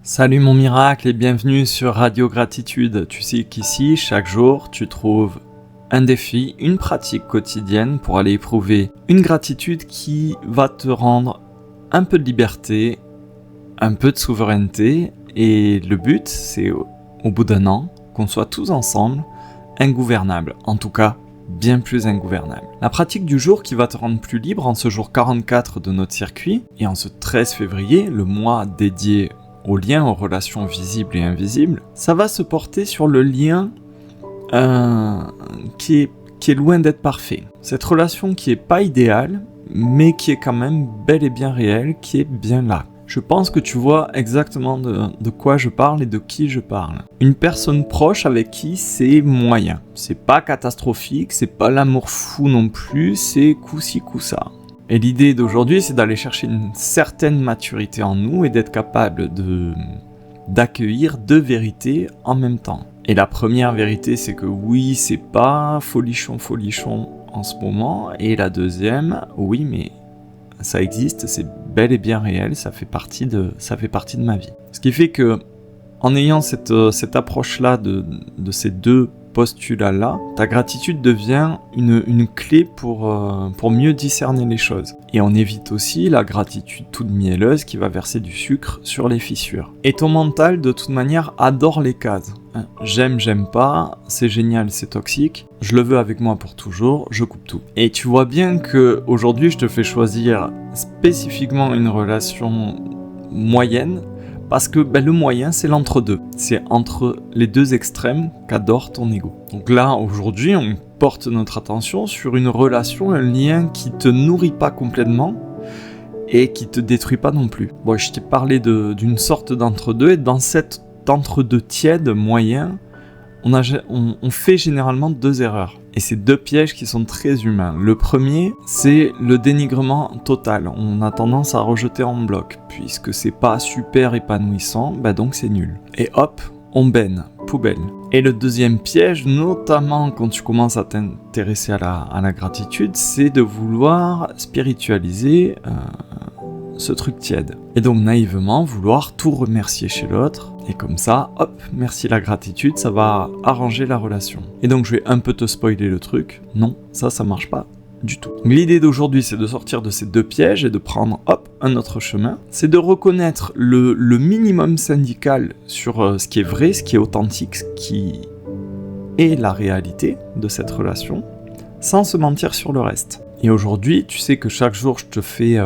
Salut mon miracle et bienvenue sur Radio Gratitude. Tu sais qu'ici, chaque jour, tu trouves un défi, une pratique quotidienne pour aller éprouver une gratitude qui va te rendre un peu de liberté, un peu de souveraineté. Et le but, c'est au bout d'un an, qu'on soit tous ensemble ingouvernables. En tout cas, bien plus ingouvernable. La pratique du jour qui va te rendre plus libre en ce jour 44 de notre circuit et en ce 13 février, le mois dédié aux liens, aux relations visibles et invisibles, ça va se porter sur le lien qui est loin d'être parfait. Cette relation qui est pas idéale, mais qui est quand même bel et bien réelle, qui est bien là. Je pense que tu vois exactement de quoi je parle et de qui je parle. Une personne proche avec qui c'est moyen. C'est pas catastrophique, c'est pas l'amour fou non plus, c'est coup-ci, coup-ça. Et l'idée d'aujourd'hui, c'est d'aller chercher une certaine maturité en nous et d'être capable d'accueillir deux vérités en même temps. Et la première vérité, c'est que oui, c'est pas folichon en ce moment. Et la deuxième, oui, mais ça existe, c'est bel et bien réel, ça fait partie de ma vie. Ce qui fait que, en ayant cette approche-là de ces deux postulats-là, ta gratitude devient une clé pour mieux discerner les choses. Et on évite aussi la gratitude toute mielleuse qui va verser du sucre sur les fissures. Et ton mental, de toute manière, adore les cases. J'aime pas, c'est génial, c'est toxique, je le veux avec moi pour toujours, je coupe tout. Et tu vois bien que aujourd'hui, je te fais choisir spécifiquement une relation moyenne, parce que le moyen, c'est l'entre-deux. C'est entre les deux extrêmes qu'adore ton ego. Donc là, aujourd'hui, on porte notre attention sur une relation, un lien qui te nourrit pas complètement et qui te détruit pas non plus. Bon, je t'ai parlé d'une sorte d'entre-deux, et dans cet entre-deux tiède, moyen, on fait généralement deux erreurs. Et c'est deux pièges qui sont très humains. Le premier, c'est le dénigrement total. On a tendance à rejeter en bloc. Puisque c'est pas super épanouissant, donc c'est nul. Et hop, on baigne, poubelle. Et le deuxième piège, notamment quand tu commences à t'intéresser à la gratitude, c'est de vouloir spiritualiser ce truc tiède. Et donc naïvement vouloir tout remercier chez l'autre, et comme ça, hop, merci la gratitude, ça va arranger la relation. Et donc je vais un peu te spoiler le truc, non, ça marche pas du tout. L'idée d'aujourd'hui, c'est de sortir de ces deux pièges et de prendre, hop, un autre chemin. C'est de reconnaître le minimum syndical sur ce qui est vrai, ce qui est authentique, ce qui est la réalité de cette relation, sans se mentir sur le reste. Et aujourd'hui, tu sais que chaque jour, je te fais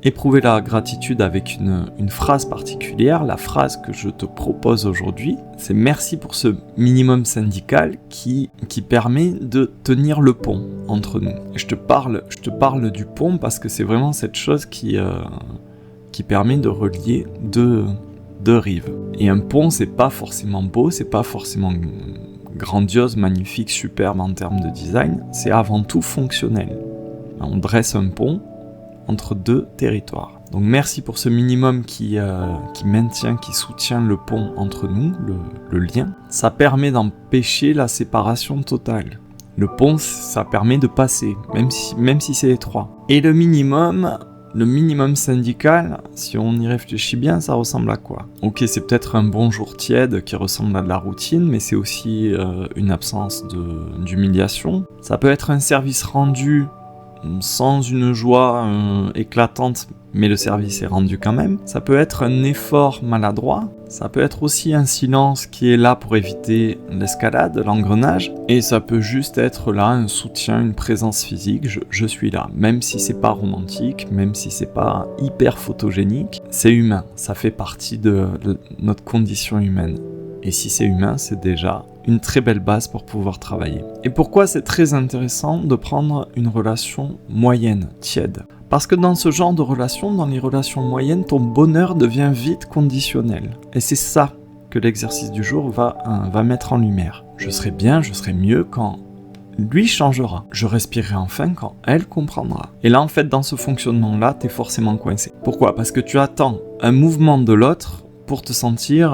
éprouver la gratitude avec une phrase particulière. La phrase que je te propose aujourd'hui, c'est merci pour ce minimum syndical qui permet de tenir le pont entre nous. Et je te parle du pont parce que c'est vraiment cette chose qui permet de relier deux rives. Et un pont, c'est pas forcément beau, c'est pas forcément grandiose, magnifique, superbe en termes de design, c'est avant tout fonctionnel. On dresse un pont entre deux territoires. Donc merci pour ce minimum qui maintient, qui soutient le pont entre nous, le lien. Ça permet d'empêcher la séparation totale. Le pont, ça permet de passer, même si c'est étroit. Et le minimum syndical, si on y réfléchit bien, ça ressemble à quoi ? Ok, c'est peut-être un bonjour tiède qui ressemble à de la routine, mais c'est aussi une absence d'humiliation. Ça peut être un service rendu sans une joie éclatante, mais le service est rendu quand même. Ça peut être un effort maladroit, ça peut être aussi un silence qui est là pour éviter l'escalade, l'engrenage, et ça peut juste être là un soutien, une présence physique, je suis là. Même si c'est pas romantique, même si c'est pas hyper photogénique, c'est humain, ça fait partie de notre condition humaine. Et si c'est humain, c'est déjà une très belle base pour pouvoir travailler. Et pourquoi c'est très intéressant de prendre une relation moyenne, tiède ? Parce que dans ce genre de relation, dans les relations moyennes, ton bonheur devient vite conditionnel. Et c'est ça que l'exercice du jour va mettre en lumière. Je serai bien, je serai mieux quand lui changera. Je respirerai enfin quand elle comprendra. Et là, en fait, dans ce fonctionnement-là, t'es forcément coincé. Pourquoi ? Parce que tu attends un mouvement de l'autre pour te sentir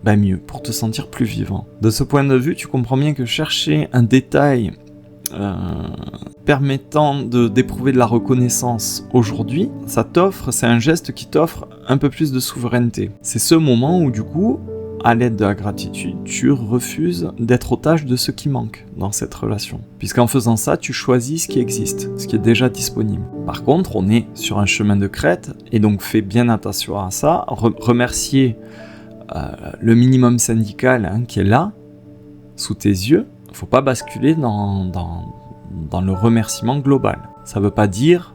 mieux, pour te sentir plus vivant. De ce point de vue, tu comprends bien que chercher un détail permettant d'éprouver de la reconnaissance aujourd'hui, c'est un geste qui t'offre un peu plus de souveraineté. C'est ce moment où du coup, à l'aide de la gratitude, tu refuses d'être otage de ce qui manque dans cette relation. Puisqu'en faisant ça, tu choisis ce qui existe, ce qui est déjà disponible. Par contre, on est sur un chemin de crête, et donc fais bien attention à ça. Remercier le minimum syndical qui est là, sous tes yeux. Il ne faut pas basculer dans le remerciement global. Ça ne veut pas dire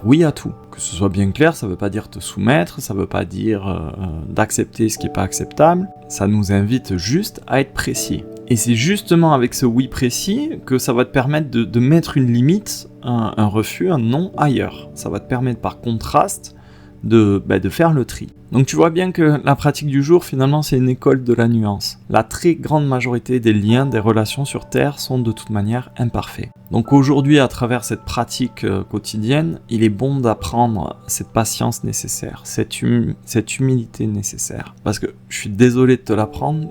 oui à tout. Que ce soit bien clair, ça ne veut pas dire te soumettre, ça ne veut pas dire d'accepter ce qui n'est pas acceptable. Ça nous invite juste à être précis. Et c'est justement avec ce oui précis que ça va te permettre de mettre une limite, un refus, un non ailleurs. Ça va te permettre par contraste de faire le tri. Donc tu vois bien que la pratique du jour, finalement, c'est une école de la nuance. La très grande majorité des liens, des relations sur Terre sont de toute manière imparfaits. Donc aujourd'hui, à travers cette pratique quotidienne, il est bon d'apprendre cette patience nécessaire, cette humilité nécessaire. Parce que je suis désolé de te l'apprendre,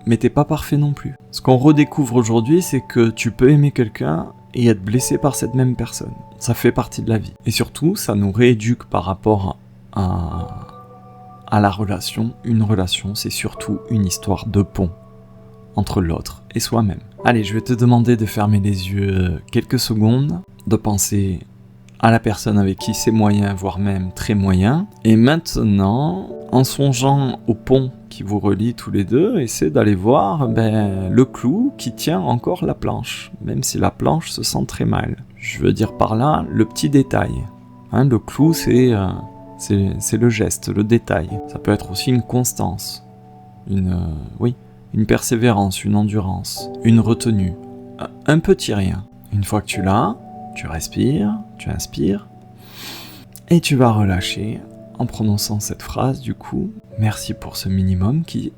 mais t'es pas parfait non plus. Ce qu'on redécouvre aujourd'hui, c'est que tu peux aimer quelqu'un et être blessé par cette même personne. Ça fait partie de la vie. Et surtout, ça nous rééduque par rapport à la relation. Une relation, c'est surtout une histoire de pont entre l'autre et soi-même. Allez, je vais te demander de fermer les yeux quelques secondes, de penser à la personne avec qui c'est moyen, voire même très moyen. Et maintenant, en songeant au pont qui vous relie tous les deux, essaie d'aller voir le clou qui tient encore la planche, même si la planche se sent très mal. Je veux dire par là, le petit détail. Le clou, c'est le geste, le détail. Ça peut être aussi une constance, une persévérance, une endurance, une retenue, un petit rien. Une fois que tu l'as, tu respires, tu inspires, et tu vas relâcher en prononçant cette phrase du coup. Merci pour ce minimum qui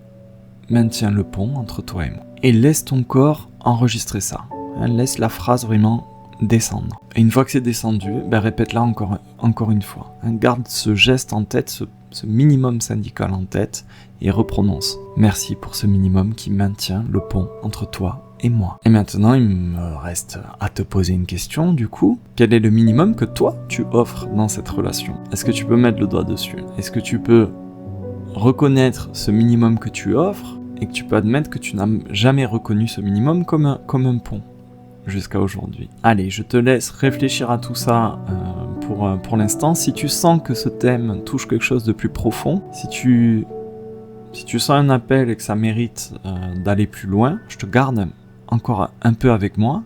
maintient le pont entre toi et moi. Et laisse ton corps enregistrer ça. Laisse la phrase vraiment descendre. Et une fois que c'est descendu, répète-la encore une fois. Garde ce geste en tête, ce minimum syndical en tête, et reprononce. Merci pour ce minimum qui maintient le pont entre toi et moi. Et maintenant, il me reste à te poser une question, du coup. Quel est le minimum que toi, tu offres dans cette relation ? Est-ce que tu peux mettre le doigt dessus ? Est-ce que tu peux reconnaître ce minimum que tu offres et que tu peux admettre que tu n'as jamais reconnu ce minimum comme un pont jusqu'à aujourd'hui ? Allez, je te laisse réfléchir à tout ça pour l'instant. Si tu sens que ce thème touche quelque chose de plus profond, si tu sens un appel et que ça mérite d'aller plus loin, je te garde encore un peu avec moi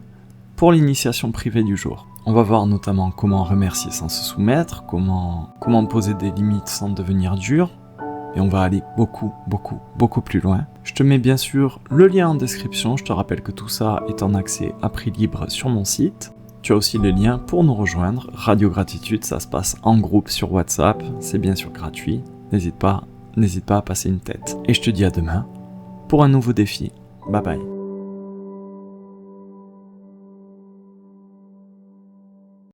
pour l'initiation privée du jour. On va voir notamment comment remercier sans se soumettre, comment poser des limites sans devenir dur, et on va aller beaucoup plus loin. Je te mets bien sûr le lien en description, je te rappelle que tout ça est en accès à prix libre sur mon site. Tu as aussi le lien pour nous rejoindre, Radio Gratitude, ça se passe en groupe sur WhatsApp, c'est bien sûr gratuit, n'hésite pas à passer une tête. Et je te dis à demain pour un nouveau défi. Bye bye.